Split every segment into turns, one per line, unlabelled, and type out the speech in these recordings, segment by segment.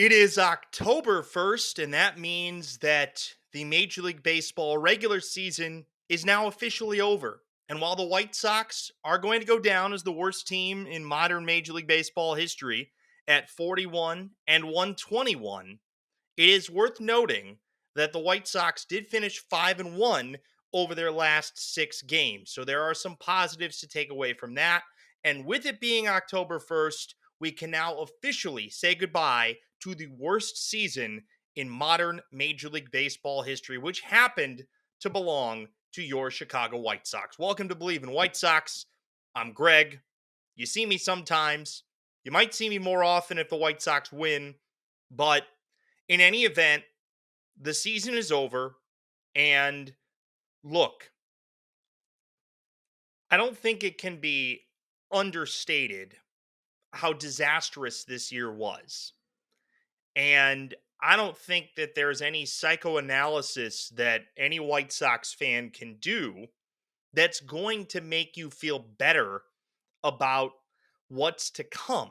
It is October 1st, and that means that the Major League Baseball regular season is now officially over. And while the White Sox are going to go down as the worst team in modern Major League Baseball history at 41 and 121, it is worth noting that the White Sox did finish 5 and 1 over their last 6 games. So there are some positives to take away from that. And with it being October 1st, we can now officially say goodbye to the worst season in modern Major League Baseball history, which happened to belong to your Chicago White Sox. Welcome to Believe in White Sox. I'm Greg. You see me sometimes. You might see me more often if the White Sox win, but in any event, the season is over. And look, I don't think it can be understated how disastrous this year was. And I don't think that there's any psychoanalysis that any White Sox fan can do that's going to make you feel better about what's to come.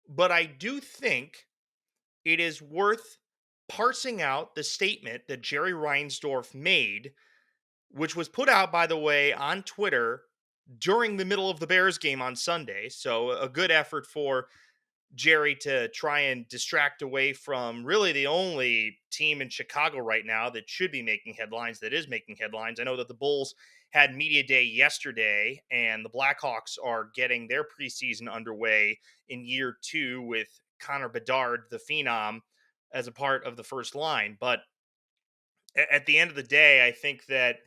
But I do think it is worth parsing out the statement that Jerry Reinsdorf made, which was put out, by the way, on Twitter during the middle of the Bears game on Sunday. So a good effort for Jerry to try and distract away from really the only team in Chicago right now that should be making headlines, that is making headlines. I know that the Bulls had media day yesterday, and the Blackhawks are getting their preseason underway in year 2 with Connor Bedard, the phenom, as a part of the first line. But at the end of the day, I think that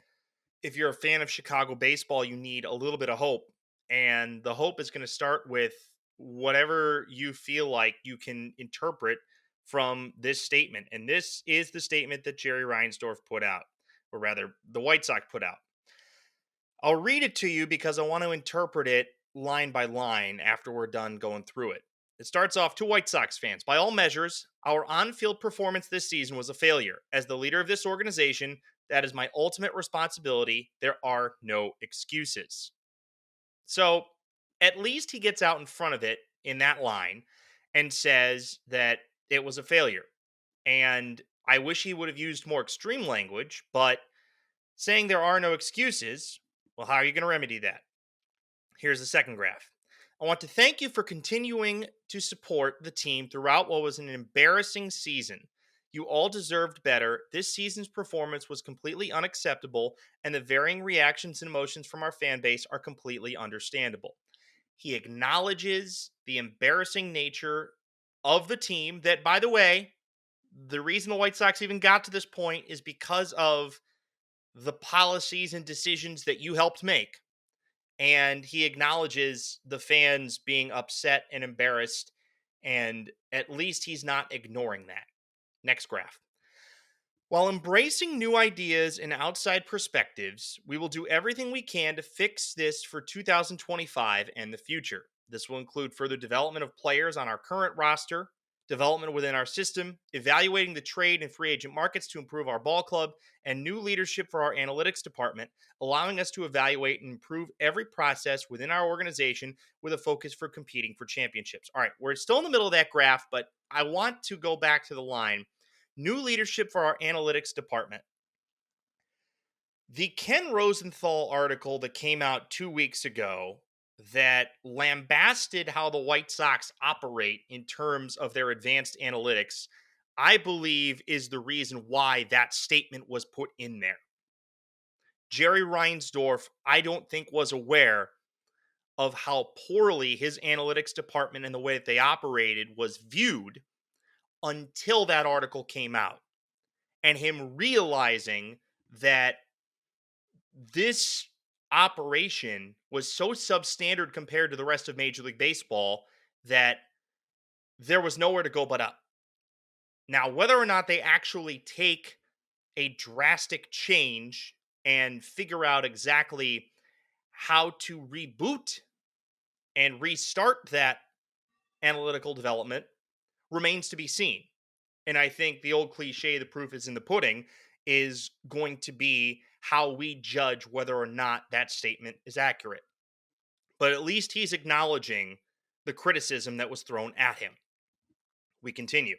if you're a fan of Chicago baseball, you need a little bit of hope. And the hope is going to start with whatever you feel like you can interpret from this statement. And this is the statement that Jerry Reinsdorf put out, or rather, the White Sox put out. I'll read it to you because I want to interpret it line by line after we're done going through it. It starts off to White Sox fans. By all measures, our on field performance this season was a failure. As the leader of this organization, that is my ultimate responsibility. There are no excuses. So at least he gets out in front of it in that line and says that it was a failure. And I wish he would have used more extreme language, but saying there are no excuses, well, how are you going to remedy that? Here's the second graph. I want to thank you for continuing to support the team throughout what was an embarrassing season. You all deserved better. This season's performance was completely unacceptable, and the varying reactions and emotions from our fan base are completely understandable. He acknowledges the embarrassing nature of the team that, by the way, the reason the White Sox even got to this point is because of the policies and decisions that you helped make. And he acknowledges the fans being upset and embarrassed, and at least he's not ignoring that. Next graph. While embracing new ideas and outside perspectives, we will do everything we can to fix this for 2025 and the future. This will include further development of players on our current roster, development within our system, evaluating the trade and free agent markets to improve our ball club, and new leadership for our analytics department, allowing us to evaluate and improve every process within our organization with a focus for competing for championships. All right, we're still in the middle of that graph, but I want to go back to the line. New leadership for our analytics department. The Ken Rosenthal article that came out 2 weeks ago that lambasted how the White Sox operate in terms of their advanced analytics, I believe is the reason why that statement was put in there. Jerry Reinsdorf, I don't think, was aware of how poorly his analytics department and the way that they operated was viewed until that article came out. And him realizing that this operation was so substandard compared to the rest of Major League Baseball that there was nowhere to go but up. Now, whether or not they actually take a drastic change and figure out exactly how to reboot and restart that analytical development remains to be seen. And I think the old cliche, the proof is in the pudding, is going to be how we judge whether or not that statement is accurate. But at least he's acknowledging the criticism that was thrown at him. We continue.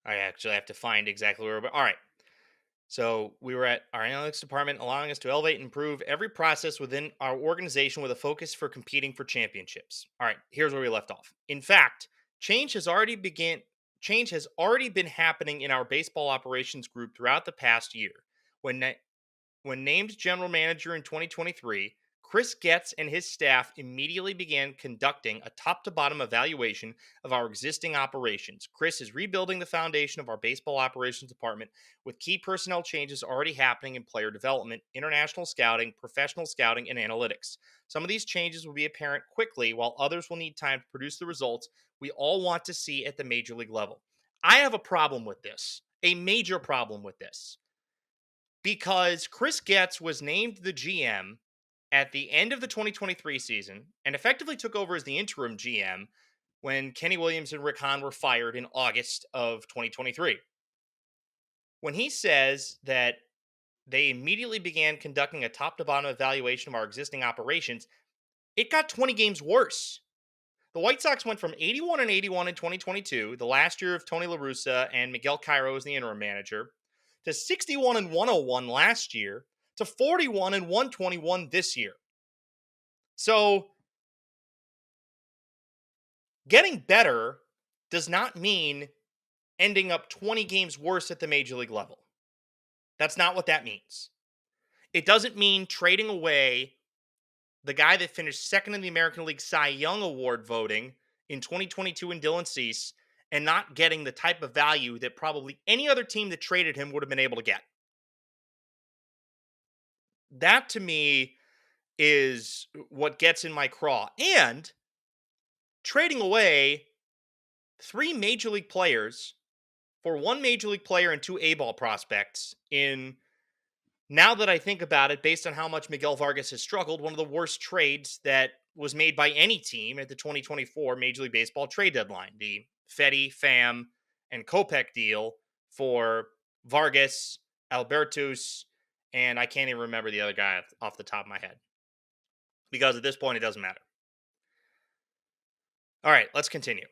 I actually have to find exactly where we're. All right. So we were at our analytics department, allowing us to elevate and improve every process within our organization with a focus for competing for championships. All right, here's where we left off. In fact, change has already began. Change has already been happening in our baseball operations group throughout the past year. When when named general manager in 2023, Chris Getz and his staff immediately began conducting a top to bottom evaluation of our existing operations. Chris is rebuilding the foundation of our baseball operations department with key personnel changes already happening in player development, international scouting, professional scouting, and analytics. Some of these changes will be apparent quickly, while others will need time to produce the results we all want to see at the major league level. I have a problem with this, a major problem with this, because Chris Getz was named the GM at the end of the 2023 season and effectively took over as the interim GM when Kenny Williams and Rick Hahn were fired in August of 2023. When he says that they immediately began conducting a top to bottom evaluation of our existing operations, it got 20 games worse. The White Sox went from 81-81 in 2022, the last year of Tony La Russa and Miguel Cairo as the interim manager, to 61-101 last year, to 41-121 this year. So, getting better does not mean ending up 20 games worse at the major league level. That's not what that means. It doesn't mean trading away the guy that finished second in the American League Cy Young Award voting in 2022 in Dylan Cease and not getting the type of value that probably any other team that traded him would have been able to get. That to me is what gets in my craw. And trading away 3 major league players for 1 major league player and 2 A-ball prospects in, now that I think about it, based on how much Miguel Vargas has struggled, one of the worst trades that was made by any team at the 2024 Major League Baseball trade deadline. The Fetty, Pham, and Kopech deal for Vargas, Albertus, and I can't even remember the other guy off the top of my head, because at this point it doesn't matter. All right, let's continue.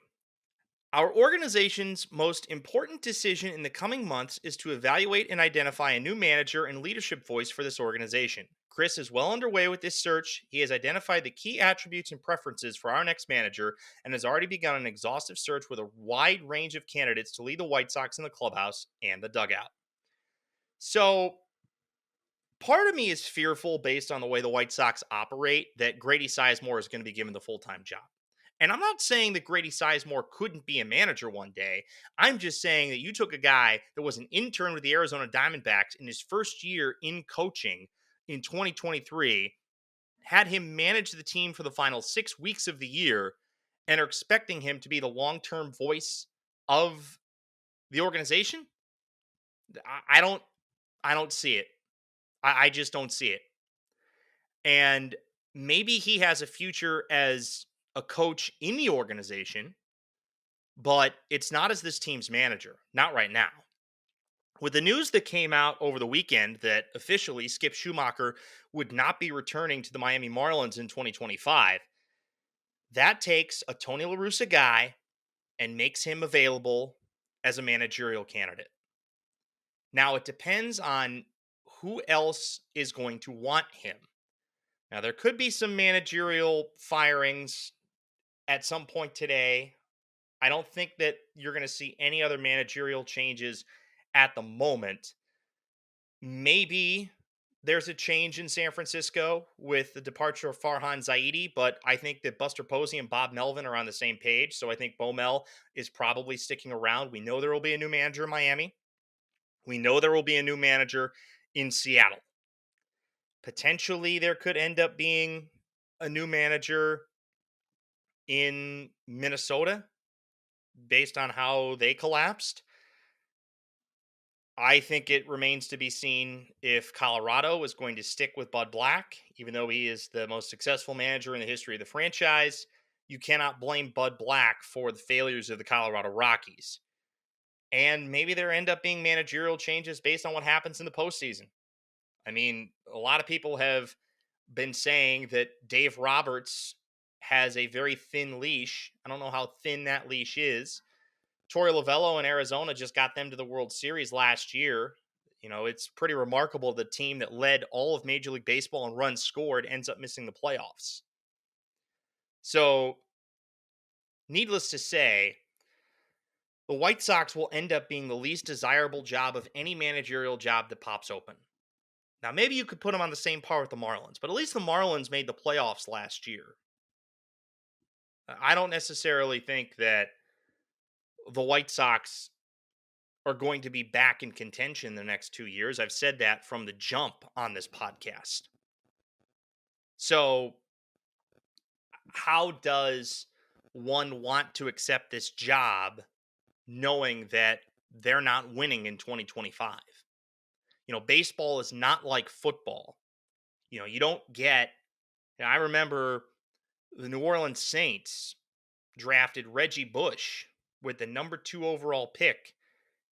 Our organization's most important decision in the coming months is to evaluate and identify a new manager and leadership voice for this organization. Chris is well underway with this search. He has identified the key attributes and preferences for our next manager and has already begun an exhaustive search with a wide range of candidates to lead the White Sox in the clubhouse and the dugout. So, part of me is fearful, based on the way the White Sox operate, that Grady Sizemore is going to be given the full-time job. And I'm not saying that Grady Sizemore couldn't be a manager one day. I'm just saying that you took a guy that was an intern with the Arizona Diamondbacks in his first year in coaching in 2023, had him manage the team for the final 6 weeks of the year, and are expecting him to be the long-term voice of the organization. I don't see it. I just don't see it. And maybe he has a future as a coach in the organization, but it's not as this team's manager. Not right now. With the news that came out over the weekend that officially Skip Schumacher would not be returning to the Miami Marlins in 2025, that takes a Tony La Russa guy and makes him available as a managerial candidate. Now, it depends on who else is going to want him. Now, there could be some managerial firings at some point today. I don't think that you're going to see any other managerial changes at the moment. Maybe there's a change in San Francisco with the departure of Farhan Zaidi, but I think that Buster Posey and Bob Melvin are on the same page, so I think Bo Mel is probably sticking around. We know there will be a new manager in Miami. We know there will be a new manager in Seattle. Potentially, there could end up being a new manager in Minnesota based on how they collapsed. I think it remains to be seen if Colorado is going to stick with Bud Black, even though he is the most successful manager in the history of the franchise. You cannot blame Bud Black for the failures of the Colorado Rockies. And maybe there end up being managerial changes based on what happens in the postseason. I mean, a lot of people have been saying that Dave Roberts has a very thin leash. I don't know how thin that leash is. Torey Lovello in Arizona just got them to the World Series last year. It's pretty remarkable the team that led all of Major League Baseball in runs scored ends up missing the playoffs. So, needless to say, the White Sox will end up being the least desirable job of any managerial job that pops open. Now, maybe you could put them on the same par with the Marlins, but at least the Marlins made the playoffs last year. I don't necessarily think that the White Sox are going to be back in contention the next 2 years. I've said that from the jump on this podcast. So, how does one want to accept this job knowing that they're not winning in 2025? Baseball is not like football. You don't get. I remember the New Orleans Saints drafted Reggie Bush with the number 2 overall pick,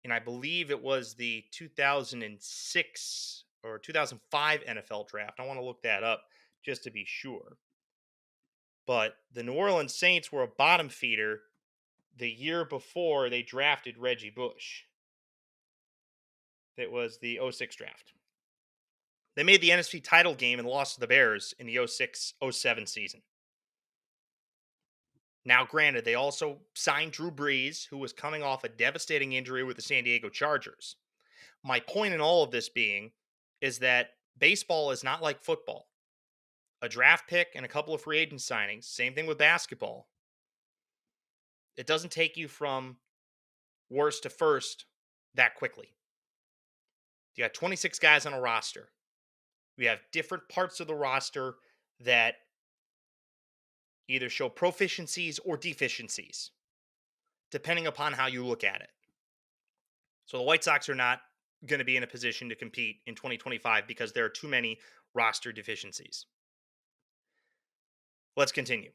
and I believe it was the 2006 or 2005 NFL draft. I want to look that up just to be sure. But the New Orleans Saints were a bottom feeder the year before they drafted Reggie Bush. It was the 06 draft. They made the NFC title game and lost to the Bears in the 06-07 season. Now, granted, they also signed Drew Brees, who was coming off a devastating injury with the San Diego Chargers. My point in all of this being is that baseball is not like football. A draft pick and a couple of free agent signings, same thing with basketball. It doesn't take you from worst to first that quickly. You got 26 guys on a roster. We have different parts of the roster that either show proficiencies or deficiencies, depending upon how you look at it. So the White Sox are not going to be in a position to compete in 2025 because there are too many roster deficiencies. Let's continue.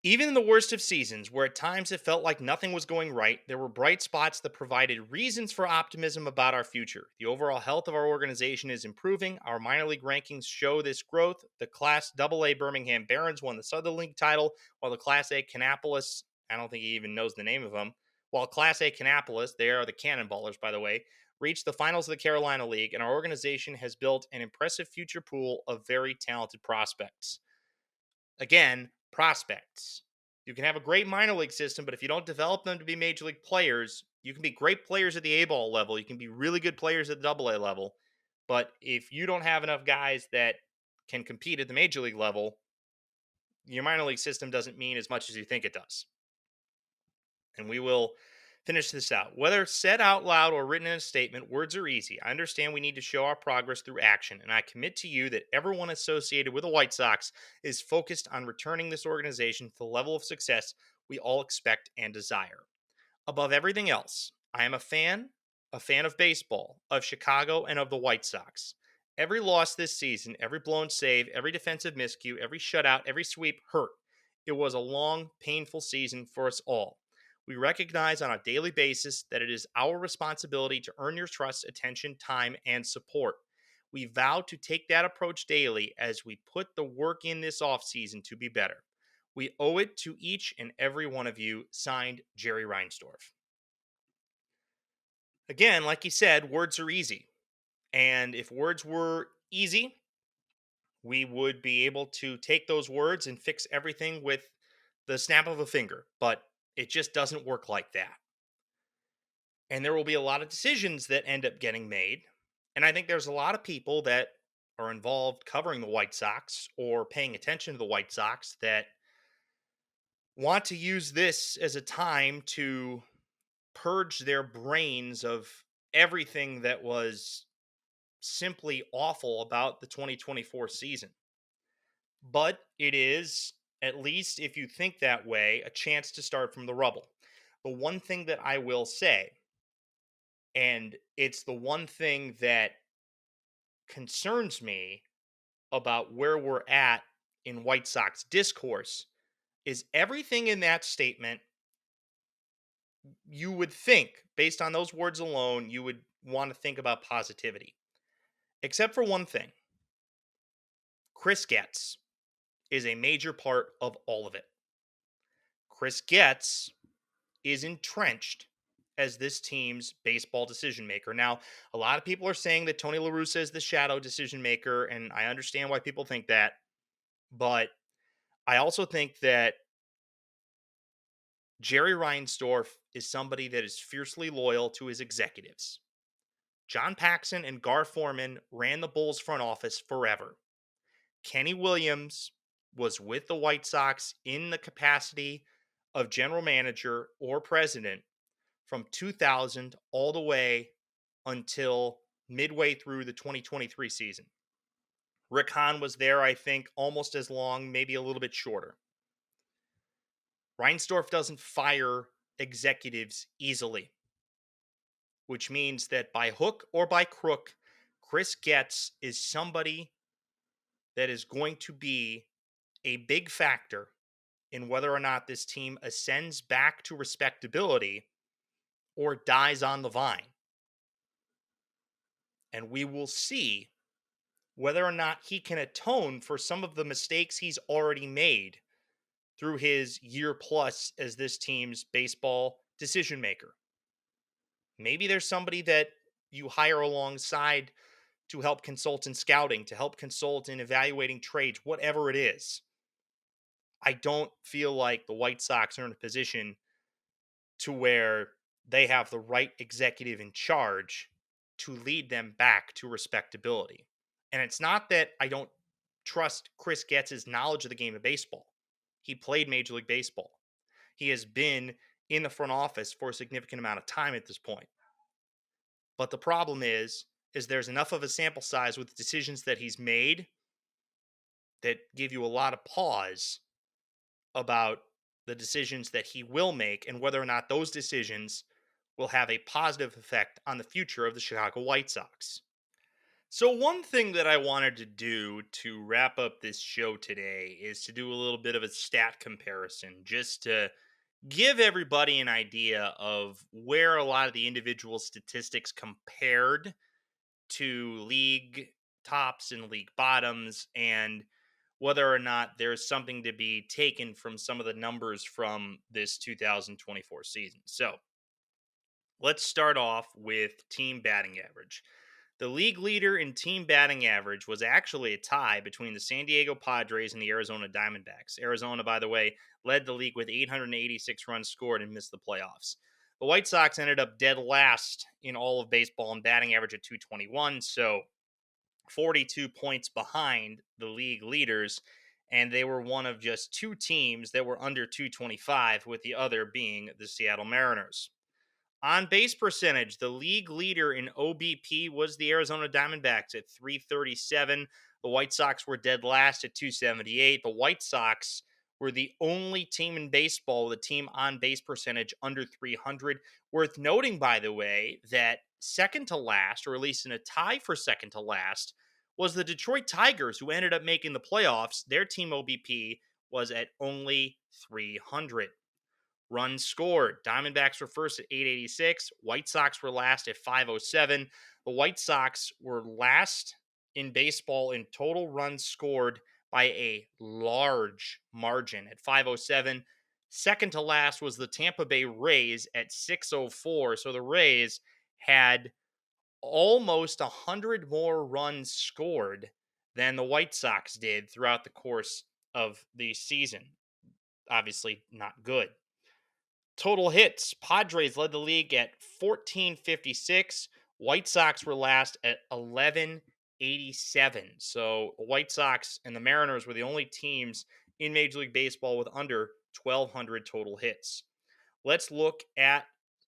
Even in the worst of seasons, where at times it felt like nothing was going right, there were bright spots that provided reasons for optimism about our future. The overall health of our organization is improving. Our minor league rankings show this growth. The Class AA Birmingham Barons won the Southern League title, while the Class A Kannapolis, I don't think he even knows the name of them, while Class A Kannapolis, they are the Cannonballers, by the way, reached the finals of the Carolina League, and our organization has built an impressive future pool of very talented prospects. Again, prospects. You can have a great minor league system, but if you don't develop them to be major league players, you can be great players at the A-ball level. You can be really good players at the AA level. But if you don't have enough guys that can compete at the major league level, your minor league system doesn't mean as much as you think it does. And we will finish this out. Whether said out loud or written in a statement, words are easy. I understand we need to show our progress through action, and I commit to you that everyone associated with the White Sox is focused on returning this organization to the level of success we all expect and desire. Above everything else, I am a fan of baseball, of Chicago, and of the White Sox. Every loss this season, every blown save, every defensive miscue, every shutout, every sweep hurt. It was a long, painful season for us all. We recognize on a daily basis that it is our responsibility to earn your trust, attention, time, and support. We vow to take that approach daily as we put the work in this offseason to be better. We owe it to each and every one of you. Signed, Jerry Reinsdorf. Again, like he said, words are easy. And if words were easy, we would be able to take those words and fix everything with the snap of a finger. But it just doesn't work like that. And there will be a lot of decisions that end up getting made. And I think there's a lot of people that are involved covering the White Sox or paying attention to the White Sox that want to use this as a time to purge their brains of everything that was simply awful about the 2024 season. But it is, at least if you think that way, a chance to start from the rubble. The one thing that I will say, and it's the one thing that concerns me about where we're at in White Sox discourse, is everything in that statement, you would think, based on those words alone, you would want to think about positivity. Except for one thing. Chris Getz is a major part of all of it. Chris Getz is entrenched as this team's baseball decision maker. Now, a lot of people are saying that Tony La Russa is the shadow decision maker, and I understand why people think that. But I also think that Jerry Reinsdorf is somebody that is fiercely loyal to his executives. John Paxson and Gar Forman ran the Bulls front office forever. Kenny Williams was with the White Sox in the capacity of general manager or president from 2000 all the way until midway through the 2023 season. Rick Hahn was there, I think, almost as long, maybe a little bit shorter. Reinsdorf doesn't fire executives easily, which means that by hook or by crook, Chris Getz is somebody that is going to be a big factor in whether or not this team ascends back to respectability or dies on the vine. And we will see whether or not he can atone for some of the mistakes he's already made through his year plus as this team's baseball decision maker. Maybe there's somebody that you hire alongside to help consult in scouting, to help consult in evaluating trades, whatever it is. I don't feel like the White Sox are in a position to where they have the right executive in charge to lead them back to respectability. And it's not that I don't trust Chris Getz's knowledge of the game of baseball. He played Major League Baseball. He has been in the front office for a significant amount of time at this point. But the problem is there's enough of a sample size with the decisions that he's made that give you a lot of pause about the decisions that he will make and whether or not those decisions will have a positive effect on the future of the Chicago White Sox. So, one thing that I wanted to do to wrap up this show today is to do a little bit of a stat comparison just to give everybody an idea of where a lot of the individual statistics compared to league tops and league bottoms, and whether or not there's something to be taken from some of the numbers from this 2024 season. So, let's start off with team batting average. The league leader in team batting average was actually a tie between the San Diego Padres and the Arizona Diamondbacks. Arizona, by the way, led the league with 886 runs scored and missed the playoffs. The White Sox ended up dead last in all of baseball in batting average at 221, so 42 points behind the league leaders, and they were one of just two teams that were under 225, with the other being the Seattle Mariners. On base percentage, the league leader in OBP was the Arizona Diamondbacks at 337. The White Sox were dead last at 278. The White Sox were the only team in baseball with a team on base percentage under 300. Worth noting, by the way, that second to last, or at least in a tie for second to last, was the Detroit Tigers, who ended up making the playoffs. Their team OBP was at only 300. Runs scored. Diamondbacks were first at 886. White Sox were last at 507. The White Sox were last in baseball in total runs scored by a large margin at 507. Second to last was the Tampa Bay Rays at 604. So the Rays had almost 100 more runs scored than the White Sox did throughout the course of the season. Obviously, not good. Total hits. Padres led the league at 1456. White Sox were last at 1187. So the White Sox and the Mariners were the only teams in Major League Baseball with under 1,200 total hits. Let's look at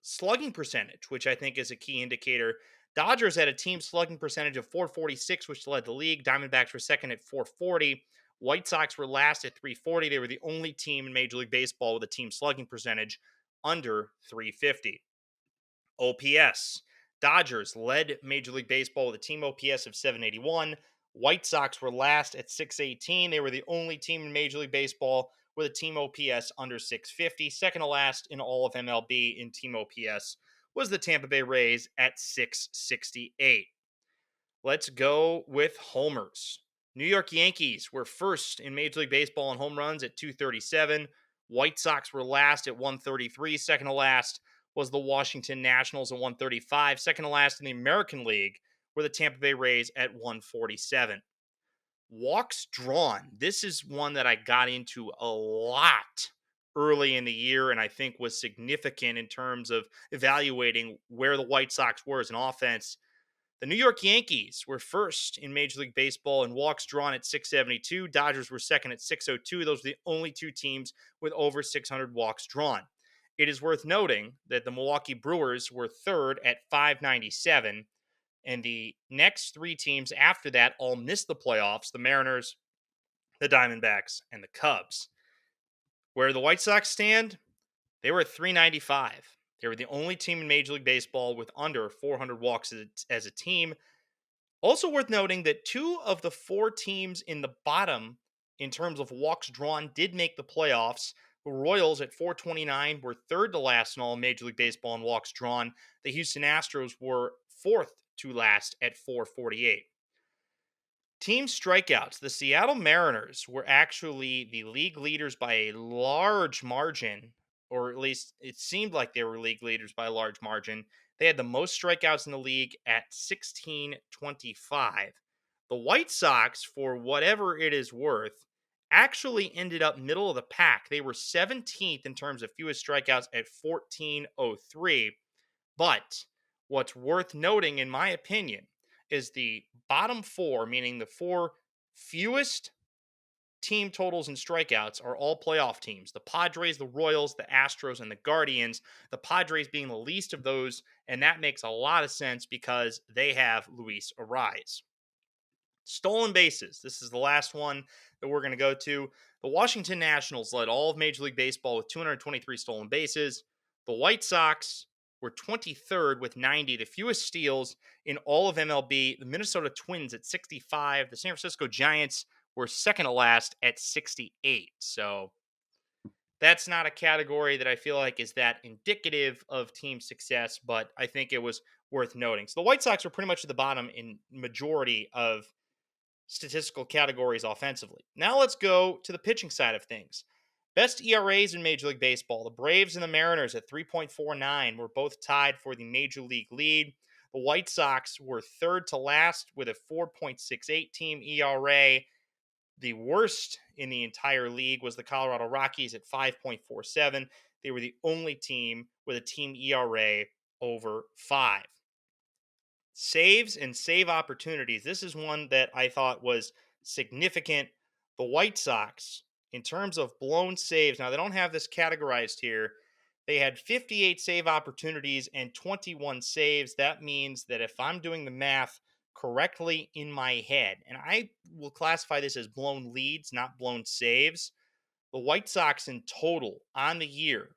slugging percentage, which I think is a key indicator. Dodgers had a team slugging percentage of 446, which led the league. Diamondbacks were second at 440. White Sox were last at 340. They were the only team in Major League Baseball with a team slugging percentage under 350. OPS. Dodgers led Major League Baseball with a team OPS of 781. White Sox were last at 618. They were the only team in Major League Baseball with a team OPS under 650. Second to last in all of MLB in team OPS was the Tampa Bay Rays at 668. Let's go with homers. New York Yankees were first in Major League Baseball in home runs at 237. White Sox were last at 133. Second to last was the Washington Nationals at 135. Second to last in the American League were the Tampa Bay Rays at 147. Walks drawn. This is one that I got into a lot early in the year and I think was significant in terms of evaluating where the White Sox were as an offense. The New York Yankees were first in Major League Baseball in walks drawn at 672. Dodgers were second at 602. Those were the only two teams with over 600 walks drawn. It is worth noting that the Milwaukee Brewers were third at 597. And the next three teams after that all missed the playoffs: the Mariners, the Diamondbacks, and the Cubs. Where the White Sox stand, they were at 395. They were the only team in Major League Baseball with under 400 walks as a team. Also worth noting that two of the four teams in the bottom in terms of walks drawn did make the playoffs. The Royals at 429 were third to last in all Major League Baseball in walks drawn. The Houston Astros were fourth to last at 448. Team strikeouts. The Seattle Mariners were actually the league leaders by a large margin, or at least it seemed like they were league leaders by a large margin. They had the most strikeouts in the league at 1625. The White Sox, for whatever it is worth, actually ended up middle of the pack. They were 17th in terms of fewest strikeouts at 1403. But what's worth noting, in my opinion, is the bottom four, meaning the four fewest team totals and strikeouts, are all playoff teams: the Padres, the Royals, the Astros, and the Guardians. The Padres being the least of those, and that makes a lot of sense because they have Luis Ariz. Stolen bases. This is the last one that we're going to go to. The Washington Nationals led all of Major League Baseball with 223 stolen bases. The White Sox were 23rd with 90, the fewest steals in all of MLB. The Minnesota Twins at 65. The San Francisco Giants were second to last at 68. So that's not a category that I feel like is that indicative of team success, but I think it was worth noting. So the White Sox were pretty much at the bottom in majority of statistical categories offensively. Now let's go to the pitching side of things. Best ERAs in Major League Baseball. The Braves and the Mariners at 3.49 were both tied for the Major League lead. The White Sox were third to last with a 4.68 team ERA. The worst in the entire league was the Colorado Rockies at 5.47. They were the only team with a team ERA over 5. Saves and save opportunities. This is one that I thought was significant. The White Sox, in terms of blown saves, now they don't have this categorized here. They had 58 save opportunities and 21 saves. That means that if I'm doing the math correctly in my head, and I will classify this as blown leads, not blown saves, the White Sox in total on the year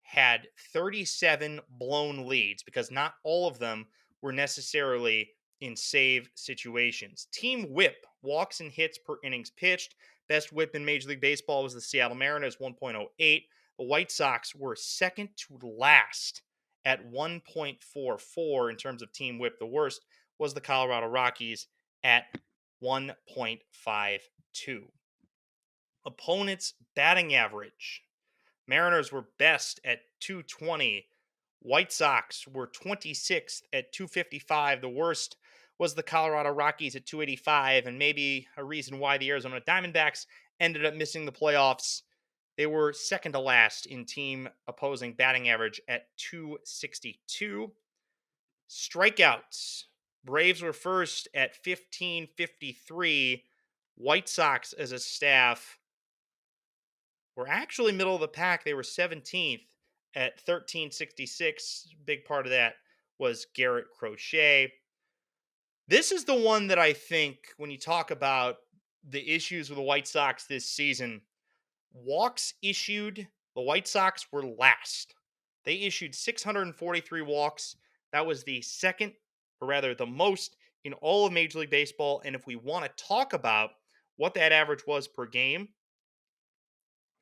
had 37 blown leads because not all of them were necessarily in save situations. Team whip, walks and hits per innings pitched. Best whip in Major League Baseball was the Seattle Mariners, 1.08. The White Sox were second to last at 1.44 in terms of team whip. The worst was the Colorado Rockies at 1.52. Opponents' batting average. Mariners were best at 220. White Sox were 26th at 255. The worst was the Colorado Rockies at 285, and maybe a reason why the Arizona Diamondbacks ended up missing the playoffs. They were second to last in team opposing batting average at 262. Strikeouts. Braves were first at 1553. White Sox as a staff were actually middle of the pack. They were 17th at 1366. Big part of that was Garrett Crochet. This is the one that I think, when you talk about the issues with the White Sox this season, walks issued, the White Sox were last. They issued 643 walks. That was the second, or rather the most in all of Major League Baseball. And if we want to talk about what that average was per game,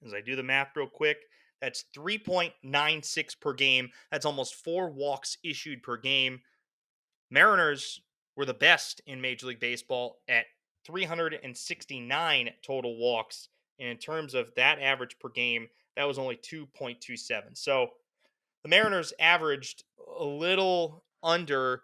as I do the math real quick, that's 3.96 per game. That's almost 4 walks issued per game. Mariners were the best in Major League Baseball at 369 total walks. And in terms of that average per game, that was only 2.27. So the Mariners averaged a little under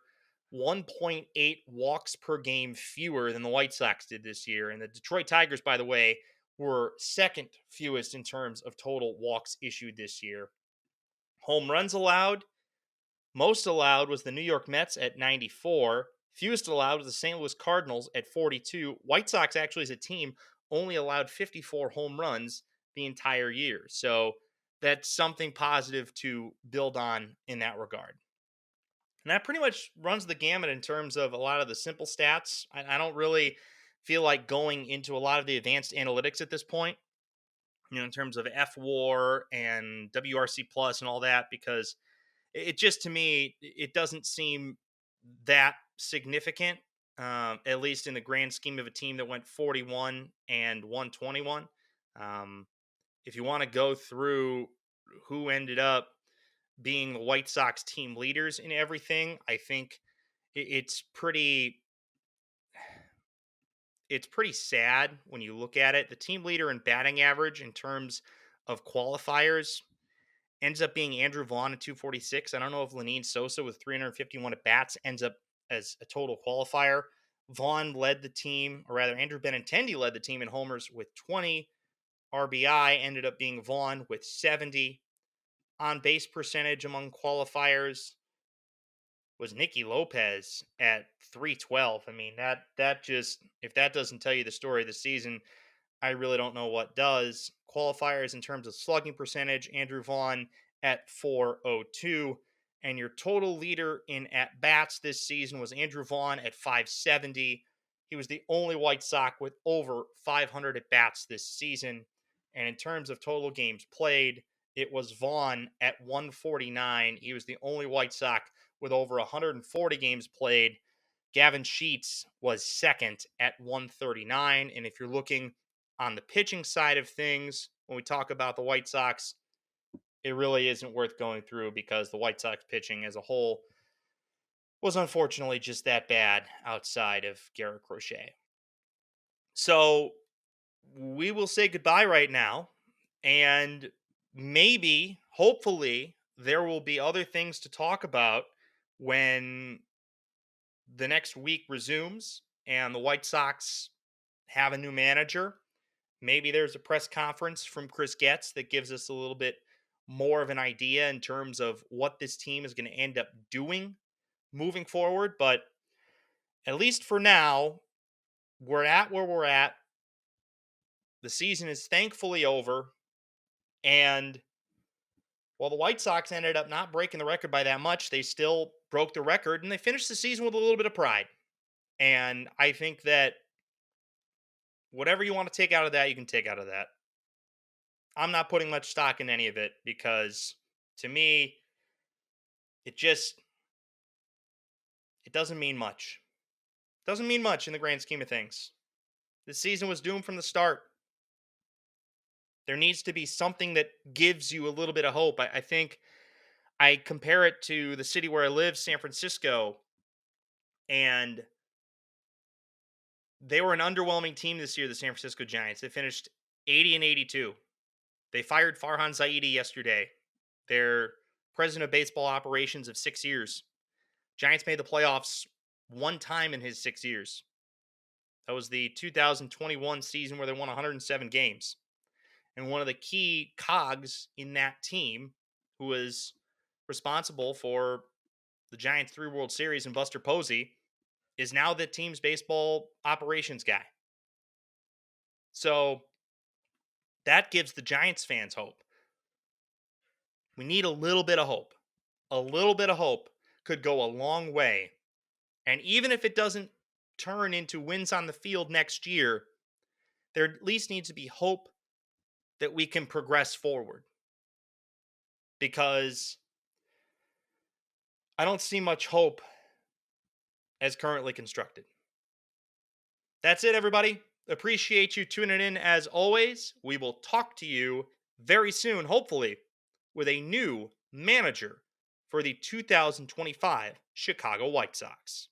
1.8 walks per game fewer than the White Sox did this year. And the Detroit Tigers, by the way, were second fewest in terms of total walks issued this year. Home runs allowed, most allowed was the New York Mets at 94. Fewest allowed was the St. Louis Cardinals at 42. White Sox, actually, as a team, only allowed 54 home runs the entire year. So that's something positive to build on in that regard. And that pretty much runs the gamut in terms of a lot of the simple stats. I don't really feel like going into a lot of the advanced analytics at this point, in terms of FWAR and WRC plus and all that, because it just, to me, it doesn't seem that significant, at least in the grand scheme of a team that went 41 and 121. If you want to go through who ended up being the White Sox team leaders in everything, I think it's pretty sad when you look at it. The team leader in batting average in terms of qualifiers ends up being Andrew Vaughn at 246. I don't know if Lenine Sosa with 351 at bats ends up as a total qualifier. Vaughn led the team, or rather, Andrew Benintendi led the team in homers with 20. RBI ended up being Vaughn with 70. On base percentage among qualifiers was Nicky Lopez at 312. I mean, that just, if that doesn't tell you the story of the season, I really don't know what does. Qualifiers in terms of slugging percentage, Andrew Vaughn at 402. And your total leader in at bats this season was Andrew Vaughn at 570. He was the only White Sox with over 500 at bats this season. And in terms of total games played, it was Vaughn at 149. He was the only White Sox with over 140 games played. Gavin Sheets was second at 139. And if you're looking on the pitching side of things, when we talk about the White Sox, it really isn't worth going through because the White Sox pitching as a whole was unfortunately just that bad outside of Garrett Crochet. So we will say goodbye right now, and maybe, hopefully, there will be other things to talk about when the next week resumes and the White Sox have a new manager. Maybe there's a press conference from Chris Getz that gives us a little bit more of an idea in terms of what this team is going to end up doing moving forward. But at least for now, we're at where we're at. The season is thankfully over. And while the White Sox ended up not breaking the record by that much, they still broke the record and they finished the season with a little bit of pride. And I think that whatever you want to take out of that, you can take out of that. I'm not putting much stock in any of it because to me, it doesn't mean much. It doesn't mean much in the grand scheme of things. The season was doomed from the start. There needs to be something that gives you a little bit of hope. I think I compare it to the city where I live, San Francisco, and they were an underwhelming team this year, the San Francisco Giants. They finished 80 and 82. They fired Farhan Zaidi yesterday, their president of baseball operations of 6 years. Giants made the playoffs one time in his 6 years. That was the 2021 season where they won 107 games. And one of the key cogs in that team, who was responsible for the Giants' 3 World Series, and Buster Posey, is now the team's baseball operations guy. So that gives the Giants fans hope. We need a little bit of hope. A little bit of hope could go a long way. And even if it doesn't turn into wins on the field next year, there at least needs to be hope that we can progress forward. Because I don't see much hope as currently constructed. That's it, everybody. Appreciate you tuning in as always. We will talk to you very soon, hopefully, with a new manager for the 2025 Chicago White Sox.